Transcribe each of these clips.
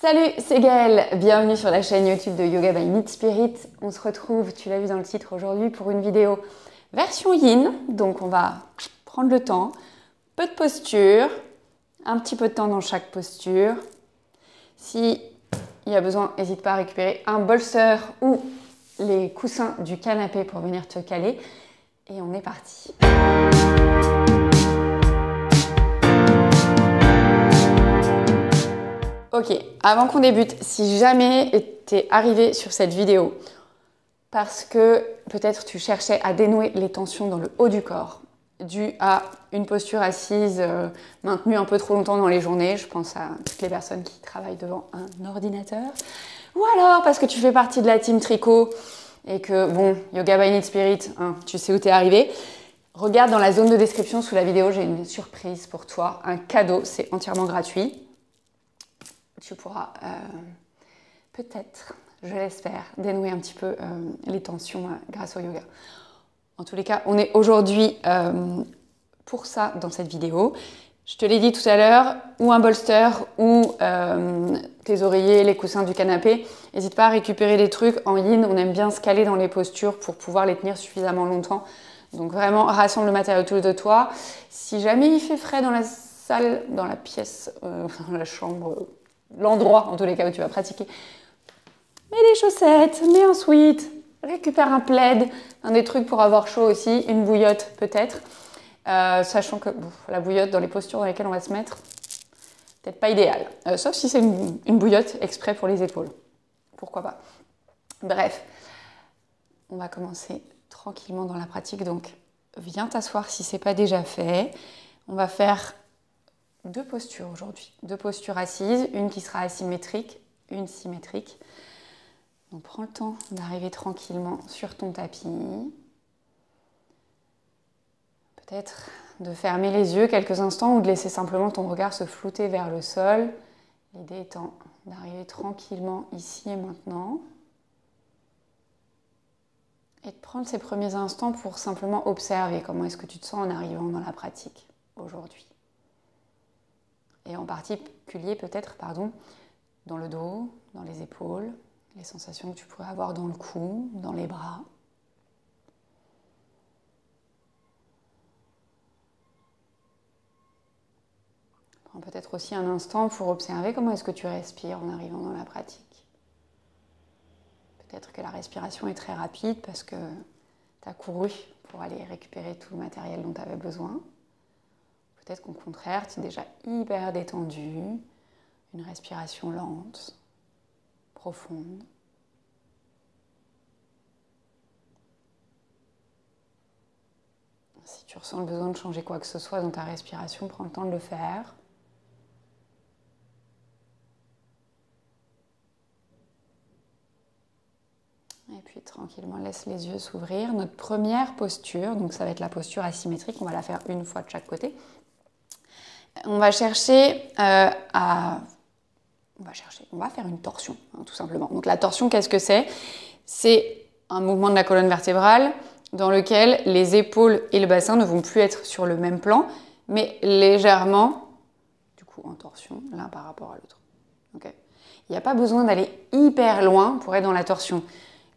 Salut, c'est Gaëlle, bienvenue sur la chaîne YouTube de Yoga by Meet Spirit. On se retrouve, tu l'as vu dans le titre aujourd'hui, pour une vidéo version yin. Donc on va prendre le temps, peu de posture, un petit peu de temps dans chaque posture. Si il y a besoin, n'hésite pas à récupérer un bolster ou les coussins du canapé pour venir te caler. Et on est parti. Ok, avant qu'on débute, si jamais tu es arrivé sur cette vidéo parce que peut-être tu cherchais à dénouer les tensions dans le haut du corps dû à une posture assise maintenue un peu trop longtemps dans les journées, je pense à toutes les personnes qui travaillent devant un ordinateur, ou alors parce que tu fais partie de la team tricot et que, bon, Yoga by Meet Spirit, hein, tu sais où tu es arrivé, regarde dans la zone de description sous la vidéo, j'ai une surprise pour toi, un cadeau, c'est entièrement gratuit. Tu pourras peut-être, je l'espère, dénouer un petit peu les tensions grâce au yoga. En tous les cas, on est aujourd'hui pour ça dans cette vidéo. Je te l'ai dit tout à l'heure, ou un bolster, ou tes oreillers, les coussins du canapé. N'hésite pas à récupérer des trucs en yin. On aime bien se caler dans les postures pour pouvoir les tenir suffisamment longtemps. Donc vraiment, rassemble le matériau autour de toi. Si jamais il fait frais dans la salle, dans la pièce, dans la chambre, l'endroit en tous les cas où tu vas pratiquer, mets des chaussettes, mets un sweat, récupère un plaid, des trucs pour avoir chaud aussi, une bouillotte peut-être, sachant que la bouillotte dans les postures dans lesquelles on va se mettre, peut-être pas idéal, sauf si c'est une bouillotte exprès pour les épaules, pourquoi pas. Bref, on va commencer tranquillement dans la pratique, donc viens t'asseoir si c'est pas déjà fait. On va faire deux postures aujourd'hui, deux postures assises, une qui sera asymétrique, une symétrique. Donc prends le temps d'arriver tranquillement sur ton tapis. Peut-être de fermer les yeux quelques instants ou de laisser simplement ton regard se flouter vers le sol. L'idée étant d'arriver tranquillement ici et maintenant. Et de prendre ces premiers instants pour simplement observer comment est-ce que tu te sens en arrivant dans la pratique aujourd'hui. Et en particulier peut-être, dans le dos, dans les épaules, les sensations que tu pourrais avoir dans le cou, dans les bras. Prends peut-être aussi un instant pour observer comment est-ce que tu respires en arrivant dans la pratique. Peut-être que la respiration est très rapide parce que tu as couru pour aller récupérer tout le matériel dont tu avais besoin. Peut-être qu'au contraire, tu es déjà hyper détendu, une respiration lente, profonde. Si tu ressens le besoin de changer quoi que ce soit dans ta respiration, prends le temps de le faire. Et puis tranquillement, laisse les yeux s'ouvrir. Notre première posture, donc ça va être la posture asymétrique, on va la faire une fois de chaque côté. On va chercher on va faire une torsion, hein, tout simplement. Donc la torsion, qu'est-ce que c'est? C'est un mouvement de la colonne vertébrale dans lequel les épaules et le bassin ne vont plus être sur le même plan, mais légèrement, du coup, en torsion, l'un par rapport à l'autre. Okay. Il n'y a pas besoin d'aller hyper loin pour être dans la torsion.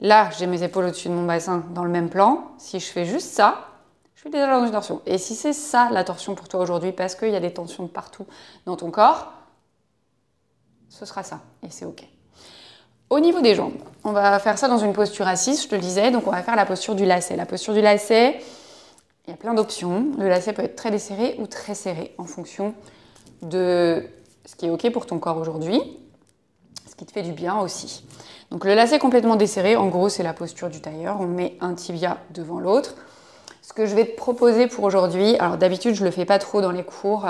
Là, j'ai mes épaules au-dessus de mon bassin dans le même plan. Si je fais juste ça, je suis déjà dans une torsion. Et si c'est ça la torsion pour toi aujourd'hui, parce qu'il y a des tensions partout dans ton corps, ce sera ça. Et c'est OK. Au niveau des jambes, on va faire ça dans une posture assise, je te le disais. Donc on va faire la posture du lacet. La posture du lacet, il y a plein d'options. Le lacet peut être très desserré ou très serré en fonction de ce qui est OK pour ton corps aujourd'hui, ce qui te fait du bien aussi. Donc le lacet complètement desserré, en gros, c'est la posture du tailleur. On met un tibia devant l'autre. Ce que je vais te proposer pour aujourd'hui, alors d'habitude je ne le fais pas trop dans les cours,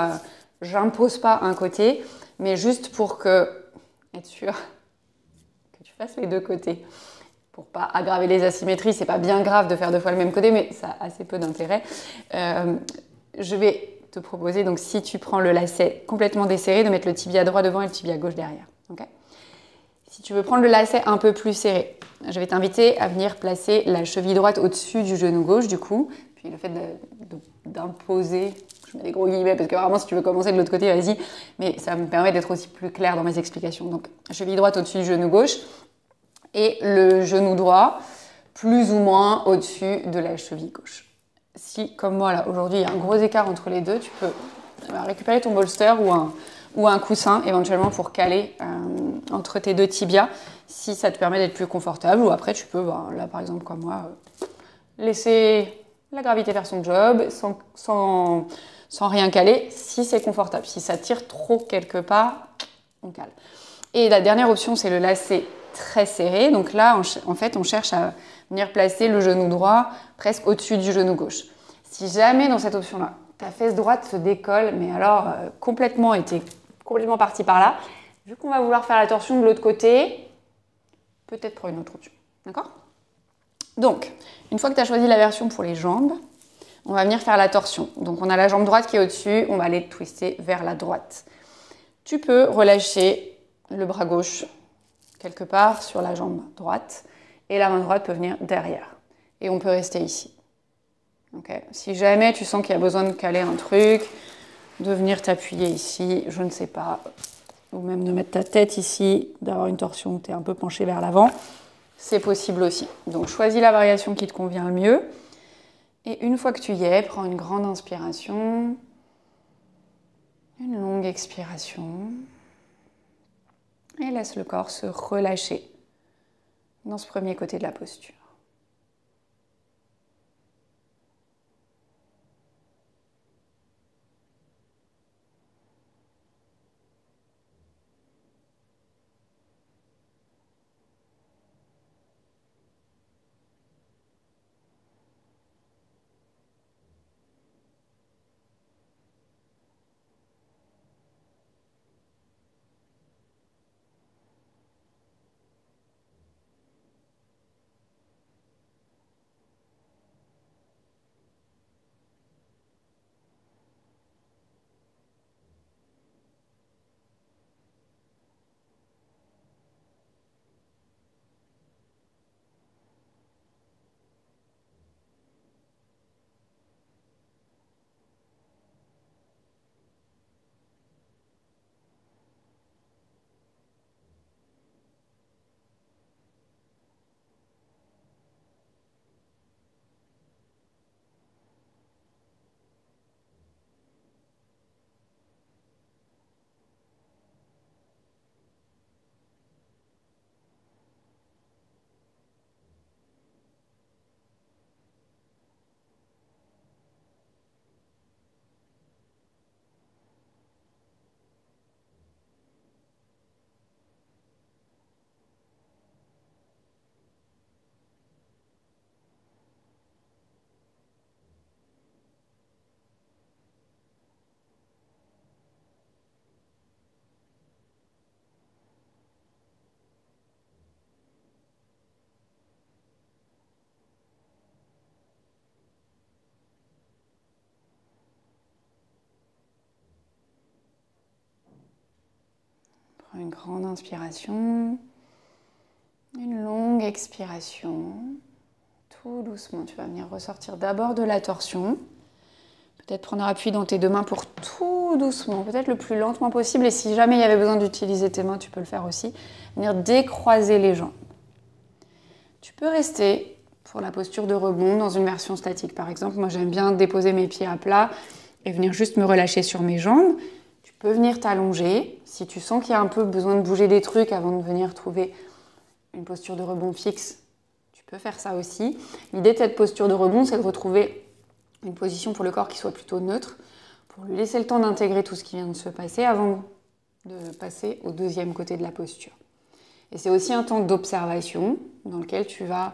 j'impose pas un côté, mais juste pour être sûr que tu fasses les deux côtés. Pour pas aggraver les asymétries, c'est pas bien grave de faire deux fois le même côté, mais ça a assez peu d'intérêt. Je vais te proposer, donc si tu prends le lacet complètement desserré, de mettre le tibia droit devant et le tibia gauche derrière. Okay ? Si tu veux prendre le lacet un peu plus serré, je vais t'inviter à venir placer la cheville droite au-dessus du genou gauche, du coup. Puis le fait d'imposer Je mets des gros guillemets parce que vraiment, si tu veux commencer de l'autre côté, vas-y. Mais ça me permet d'être aussi plus clair dans mes explications. Donc, cheville droite au-dessus du genou gauche et le genou droit plus ou moins au-dessus de la cheville gauche. Si, comme moi, là, aujourd'hui, il y a un gros écart entre les deux, tu peux récupérer ton bolster ou un coussin, éventuellement, pour caler entre tes deux tibias, si ça te permet d'être plus confortable. Ou après, tu peux, là, par exemple, comme moi, laisser la gravité faire son job sans rien caler, si c'est confortable. Si ça tire trop quelque part, on cale. Et la dernière option, c'est le lacet très serré. Donc là, en fait, on cherche à venir placer le genou droit presque au-dessus du genou gauche. Si jamais dans cette option-là, ta fesse droite se décolle, mais alors complètement partie par là, vu qu'on va vouloir faire la torsion de l'autre côté, peut-être prendre une autre option. D'accord ? Donc, une fois que tu as choisi la version pour les jambes, on va venir faire la torsion. Donc, on a la jambe droite qui est au-dessus, on va aller twister vers la droite. Tu peux relâcher le bras gauche quelque part sur la jambe droite et la main droite peut venir derrière. Et on peut rester ici. Okay. Si jamais tu sens qu'il y a besoin de caler un truc, de venir t'appuyer ici, je ne sais pas, ou même de mettre ta tête ici, d'avoir une torsion où tu es un peu penché vers l'avant, c'est possible aussi. Donc choisis la variation qui te convient le mieux. Et une fois que tu y es, prends une grande inspiration, une longue expiration, et laisse le corps se relâcher dans ce premier côté de la posture. Prends une grande inspiration, une longue expiration. Tout doucement, tu vas venir ressortir d'abord de la torsion. Peut-être prendre appui dans tes deux mains pour tout doucement, peut-être le plus lentement possible. Et si jamais il y avait besoin d'utiliser tes mains, tu peux le faire aussi. Venir décroiser les jambes. Tu peux rester pour la posture de rebond dans une version statique. Par exemple, moi j'aime bien déposer mes pieds à plat et venir juste me relâcher sur mes jambes. Tu peux venir t'allonger. Si tu sens qu'il y a un peu besoin de bouger des trucs avant de venir trouver une posture de rebond fixe, tu peux faire ça aussi. L'idée de cette posture de rebond, c'est de retrouver une position pour le corps qui soit plutôt neutre, pour lui laisser le temps d'intégrer tout ce qui vient de se passer avant de passer au deuxième côté de la posture. Et c'est aussi un temps d'observation dans lequel tu vas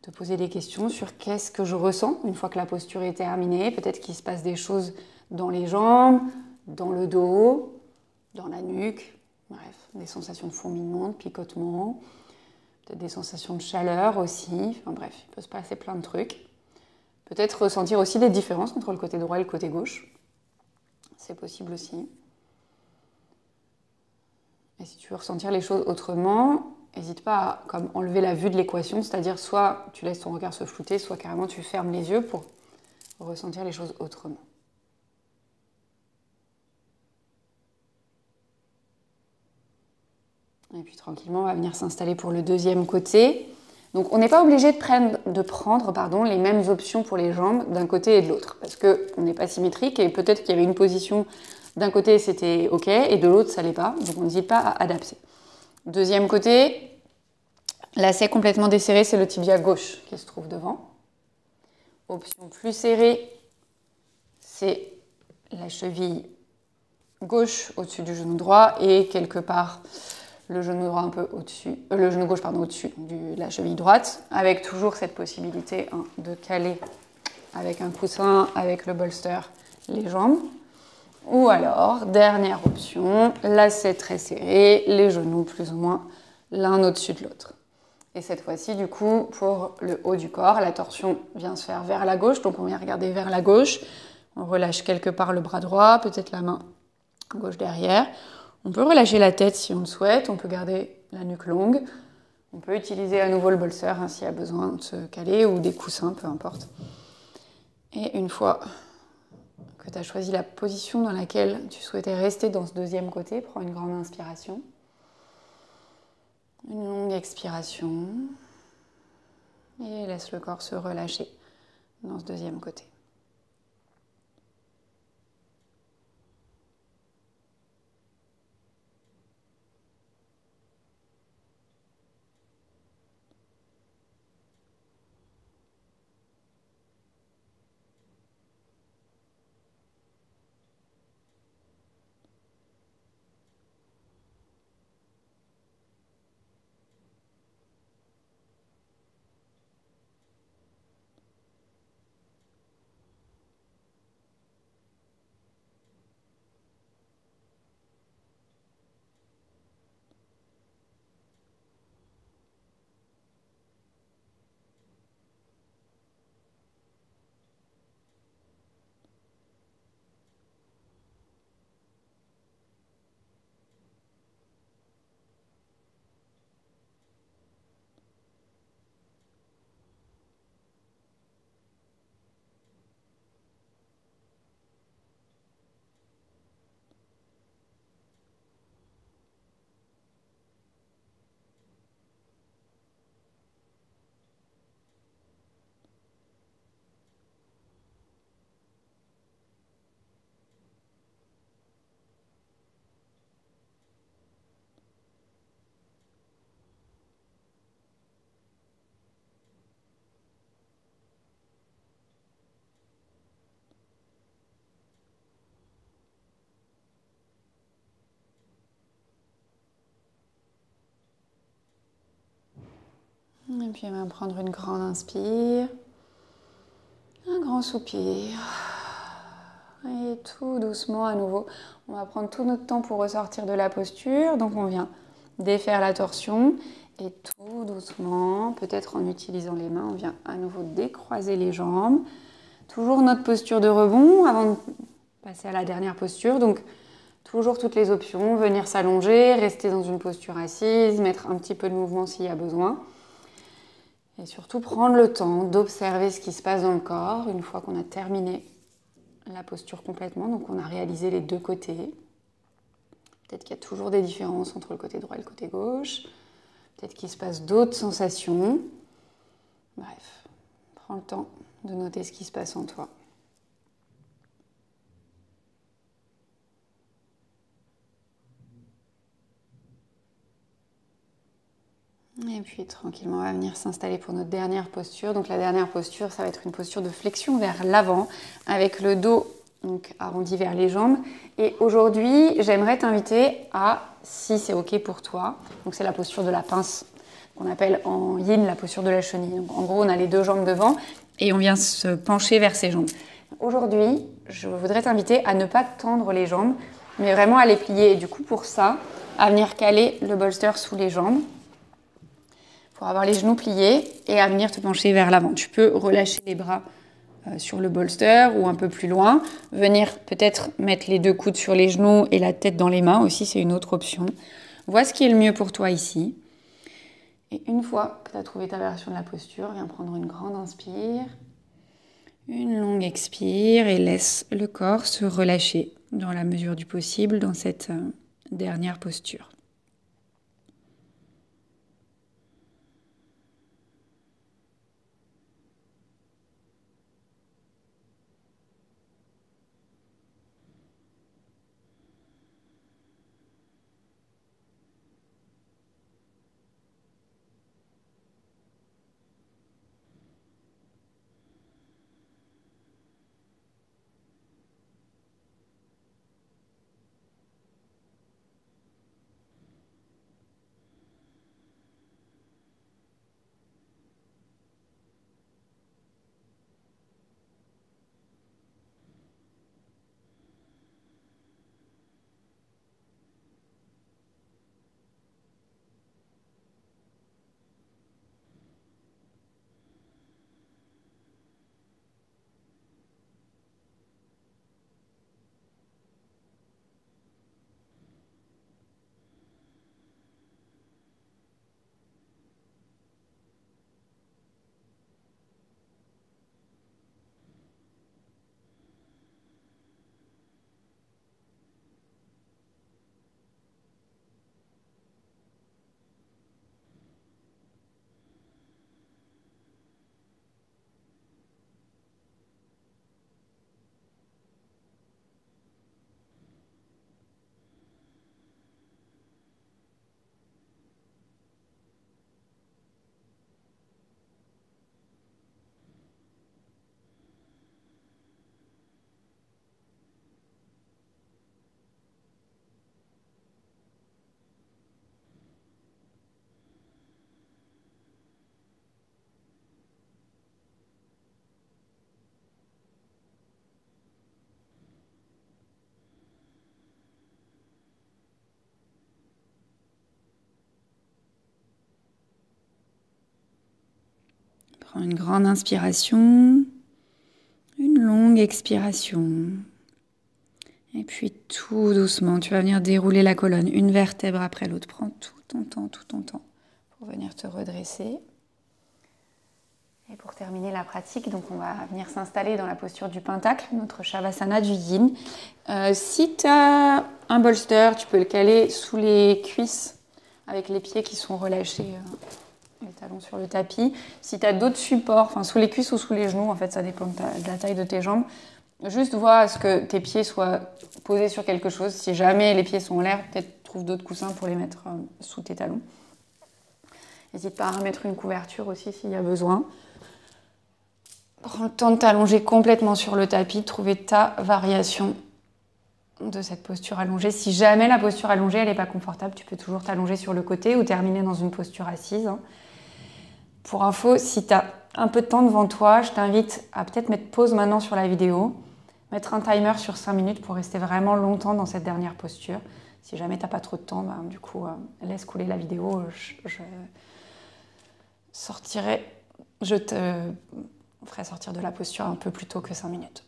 te poser des questions sur qu'est-ce que je ressens une fois que la posture est terminée. Peut-être qu'il se passe des choses dans les jambes, dans le dos, dans la nuque, bref, des sensations de fourmillement, de picotement, peut-être des sensations de chaleur aussi, enfin bref, il peut se passer plein de trucs. Peut-être ressentir aussi des différences entre le côté droit et le côté gauche, c'est possible aussi. Et si tu veux ressentir les choses autrement, n'hésite pas à comme enlever la vue de l'équation, c'est-à-dire soit tu laisses ton regard se flouter, soit carrément tu fermes les yeux pour ressentir les choses autrement. Et puis tranquillement, on va venir s'installer pour le deuxième côté. Donc on n'est pas obligé de prendre les mêmes options pour les jambes d'un côté et de l'autre, parce qu'on n'est pas symétrique et peut-être qu'il y avait une position d'un côté c'était ok et de l'autre ça l'est pas, donc on n'hésite pas à adapter. Deuxième côté, lacet complètement desserré, c'est le tibia gauche qui se trouve devant. Option plus serrée, c'est la cheville gauche au-dessus du genou droit et quelque part le genou droit un peu au-dessus, le genou gauche au-dessus de la cheville droite, avec toujours cette possibilité de caler avec un coussin, avec le bolster, les jambes. Ou alors, dernière option, lacet très serré, les genoux plus ou moins l'un au-dessus de l'autre. Et cette fois-ci, du coup, pour le haut du corps, la torsion vient se faire vers la gauche, donc on vient regarder vers la gauche. On relâche quelque part le bras droit, peut-être la main gauche derrière. On peut relâcher la tête si on le souhaite, on peut garder la nuque longue. On peut utiliser à nouveau le bolster s'il y a besoin de se caler ou des coussins, peu importe. Et une fois que tu as choisi la position dans laquelle tu souhaitais rester dans ce deuxième côté, prends une grande inspiration. Une longue expiration. Et laisse le corps se relâcher dans ce deuxième côté. Et puis on va prendre une grande inspire, un grand soupir. Et tout doucement à nouveau, on va prendre tout notre temps pour ressortir de la posture. Donc on vient défaire la torsion et tout doucement, peut-être en utilisant les mains, on vient à nouveau décroiser les jambes. Toujours notre posture de rebond avant de passer à la dernière posture. Donc toujours toutes les options, venir s'allonger, rester dans une posture assise, mettre un petit peu de mouvement s'il y a besoin. Et surtout prendre le temps d'observer ce qui se passe dans le corps une fois qu'on a terminé la posture complètement. Donc on a réalisé les deux côtés. Peut-être qu'il y a toujours des différences entre le côté droit et le côté gauche. Peut-être qu'il se passe d'autres sensations. Bref, prends le temps de noter ce qui se passe en toi. Et puis tranquillement, on va venir s'installer pour notre dernière posture. Donc la dernière posture, ça va être une posture de flexion vers l'avant, avec le dos donc, arrondi vers les jambes. Et aujourd'hui, j'aimerais t'inviter à, si c'est ok pour toi, donc c'est la posture de la pince, qu'on appelle en yin la posture de la chenille. Donc en gros, on a les deux jambes devant et on vient se pencher vers ses jambes. Aujourd'hui, je voudrais t'inviter à ne pas tendre les jambes, mais vraiment à les plier. Et du coup, pour ça, à venir caler le bolster sous les jambes, pour avoir les genoux pliés et à venir te pencher vers l'avant. Tu peux relâcher les bras sur le bolster ou un peu plus loin. Venir peut-être mettre les deux coudes sur les genoux et la tête dans les mains aussi, c'est une autre option. Vois ce qui est le mieux pour toi ici. Et une fois que tu as trouvé ta version de la posture, viens prendre une grande inspire, une longue expire et laisse le corps se relâcher dans la mesure du possible dans cette dernière posture. Prends une grande inspiration, une longue expiration. Et puis tout doucement, tu vas venir dérouler la colonne, une vertèbre après l'autre. Prends tout ton temps pour venir te redresser. Et pour terminer la pratique, donc on va venir s'installer dans la posture du pentacle, notre Shavasana du Yin. Si tu as un bolster, tu peux le caler sous les cuisses avec les pieds qui sont relâchés, les talons sur le tapis. Si tu as d'autres supports, enfin sous les cuisses ou sous les genoux, en fait ça dépend de la taille de tes jambes, juste vois à ce que tes pieds soient posés sur quelque chose. Si jamais les pieds sont en l'air, peut-être trouve d'autres coussins pour les mettre sous tes talons. N'hésite pas à remettre une couverture aussi s'il y a besoin. Prends le temps de t'allonger complètement sur le tapis, de trouver ta variation de cette posture allongée. Si jamais la posture allongée elle n'est pas confortable, tu peux toujours t'allonger sur le côté ou terminer dans une posture assise. Pour info, si tu as un peu de temps devant toi, je t'invite à peut-être mettre pause maintenant sur la vidéo, mettre un timer sur 5 minutes pour rester vraiment longtemps dans cette dernière posture. Si jamais tu n'as pas trop de temps, du coup, laisse couler la vidéo. Je te ferai sortir de la posture un peu plus tôt que 5 minutes.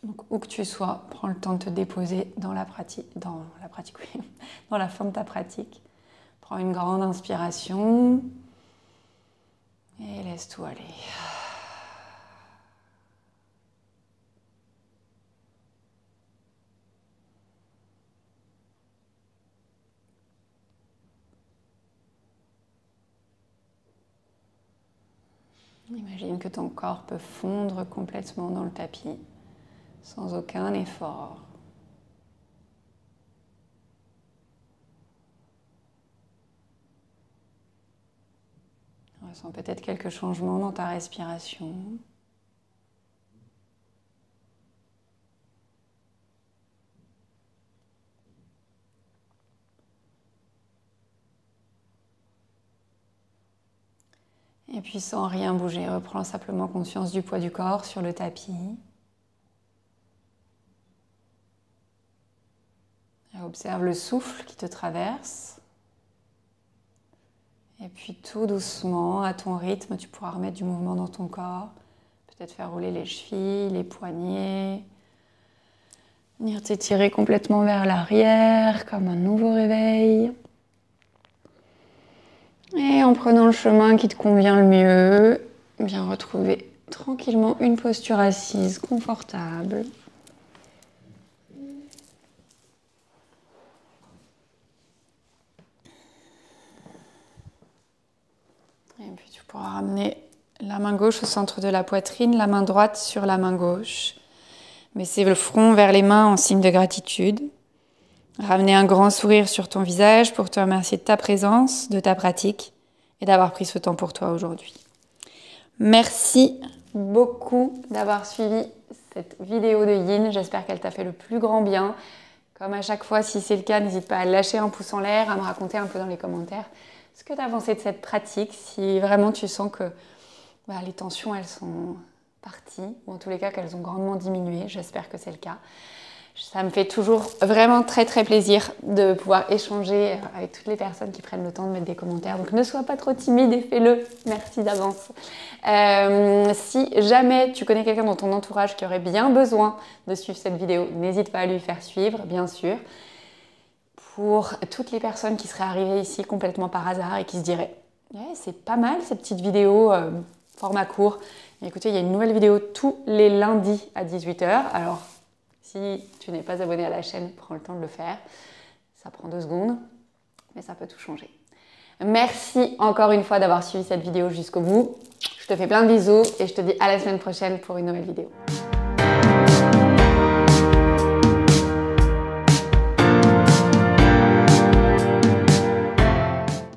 Donc, où que tu sois, prends le temps de te déposer dans la fin de ta pratique. Prends une grande inspiration et laisse tout aller. Imagine que ton corps peut fondre complètement dans le tapis, sans aucun effort. Ressens peut-être quelques changements dans ta respiration. Et puis sans rien bouger, reprends simplement conscience du poids du corps sur le tapis. Et observe le souffle qui te traverse. Et puis tout doucement, à ton rythme, tu pourras remettre du mouvement dans ton corps. Peut-être faire rouler les chevilles, les poignets. Venir t'étirer complètement vers l'arrière, comme un nouveau réveil. Et en prenant le chemin qui te convient le mieux, viens retrouver tranquillement une posture assise, confortable. Et puis tu pourras ramener la main gauche au centre de la poitrine, la main droite sur la main gauche. Baisser le front vers les mains en signe de gratitude. Ramener un grand sourire sur ton visage pour te remercier de ta présence, de ta pratique et d'avoir pris ce temps pour toi aujourd'hui. Merci beaucoup d'avoir suivi cette vidéo de Yin. J'espère qu'elle t'a fait le plus grand bien. Comme à chaque fois, si c'est le cas, n'hésite pas à lâcher un pouce en l'air, à me raconter un peu dans les commentaires ce que tu as pensé de cette pratique, si vraiment tu sens que les tensions, elles sont parties, ou en tous les cas qu'elles ont grandement diminué. J'espère que c'est le cas. Ça me fait toujours vraiment très très plaisir de pouvoir échanger avec toutes les personnes qui prennent le temps de mettre des commentaires. Donc ne sois pas trop timide et fais-le. Merci d'avance. Si jamais tu connais quelqu'un dans ton entourage qui aurait bien besoin de suivre cette vidéo, n'hésite pas à lui faire suivre, bien sûr. Pour toutes les personnes qui seraient arrivées ici complètement par hasard et qui se diraient c'est pas mal ces petites vidéos format court. Et écoutez, il y a une nouvelle vidéo tous les lundis à 18 h. Alors, si tu n'es pas abonné à la chaîne, prends le temps de le faire. Ça prend 2 secondes, mais ça peut tout changer. Merci encore une fois d'avoir suivi cette vidéo jusqu'au bout. Je te fais plein de bisous et je te dis à la semaine prochaine pour une nouvelle vidéo.